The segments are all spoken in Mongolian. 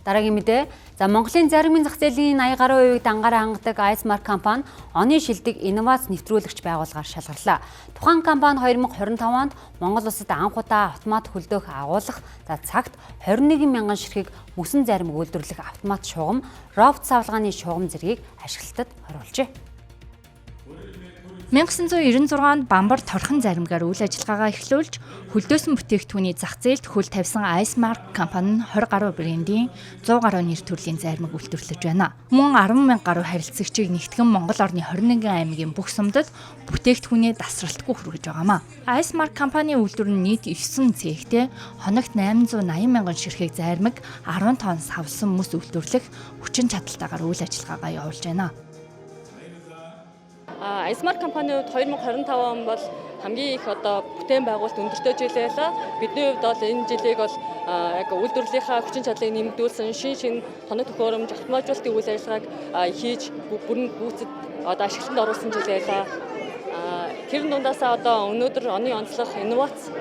Дараагийн мэдээ. За Монголын заримын зах зээлийн 80 гаруй хувийг дангаараа хангадаг Icemark компани оны шилдэг инновац нэвтрүүлэгч байгууллагаар шалгарлаа. Тухайн компани 2025 онд Монгол улсад анх удаа автомат хөлдөөх агуулгах, за цагт 21 мянган ширхэг мөсөн заримыг үйлдвэрлэх автомат шугам, робот савлгааны шугам зэргийг ашиглалтад оруулжээ. 1996 онд Бамбар торхон заримгаар үйл ажиллагаагаа эхлүүлж, хөлдөөсөн бүтээгдэхүүний зах зээлд хөл тавьсан Icemark компани нь 20 гаруй брендийн 100 гаруй нэр төрлийн заримыг үйлдвэрлэж байна. Мөн 10,000 гаруй харилцагчийг нэгтгэн Монгол орны 21 аймгийн бүх сумдад бүтээгдэхүүнээ дасралтгүй хүргэж байгаамаа. Icemark компани үйлдвэр нь нийт 9 цехтэй хоногт 880 мянган ширхэг заримыг 10 тонн савлсан мөс үйлдвэрлэх хүчин чадалтайгаар үйл ажиллагаагаа явуулж байна. Icemark компанийн хувьд 2025 он бол хамгийн их бүтээн байгуулалт өндөртэй жил байлаа. Бидний хувьд бол энэ жилийг бол яг үйлдвэрлэлийнхаа хүчин чадлыг нэмэгдүүлсэн шин тоног төхөөрөмж автоматжуулалтын үйл ажиллагааг хийж бүрэн гүйцэд ашиглалтанд оруулсан жил байлаа. Тэр дундаасаа өнөөдөр оны онцлог инновац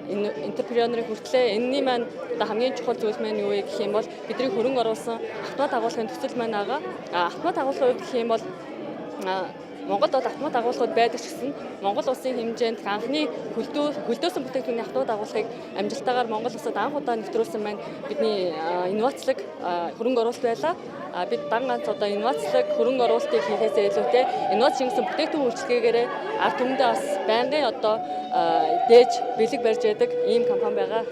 энтерпренерийн хүртлээ энэний маань хамгийн чухал зүйл маань юу вэ гэх юм бол бидний хөрөнгө оруулсан автомат агуулгын төсөл маань байгаа. Автомат агуулгын хувьд гэх юм бол Монгол бол автомат агуулгууд байдаг ч гэсэн Монгол улсын хэмжээнд анхны хөлдөөсөн бүтээгдэхүүний автомат агуулгыг амжилттайгаар Монгол улсад анх удаа нэвтрүүлсэн маань бидний инновацлог хөрөнгө оруулалт байлаа. Бид дан ганц инновацлог хөрөнгө оруулалтыг хийхээсээ илүүтэй инновац шингэсэн бүтээгдэхүүн үйлчилгээгээрээ ард түмэндээ бас байнгын дээж бэлэг барьж яадаг ийм компани байгаа.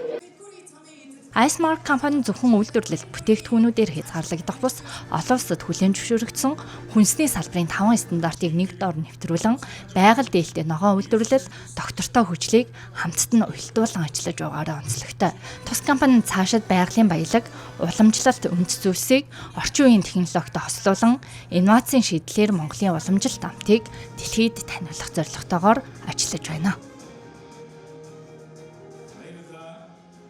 Icemark компани зөвхөн үйлдвэрлэл бүтээгдэхүүнүүдээр хязгаарлагдах бус олон улсад хүлээн зөвшөөрөгдсөн хүнсний салбарын 5 стандартыг нэг доор нэвтрүүлэн байгаль дээлтэй ногоон үйлдвэрлэл доктортой хүчлийг хамтд нь уялдуулан ажиллаж байгаараа онцлогтой. Тус компани цаашид байгалийн баялаг, уламжлалт үндэс зүйлсийг орчин үеийн технологитой хослуулан инновацийн шийдлээр Монголын уламжилт амтыг дэлхийд таниулах зорилготойгоор ажиллаж байна.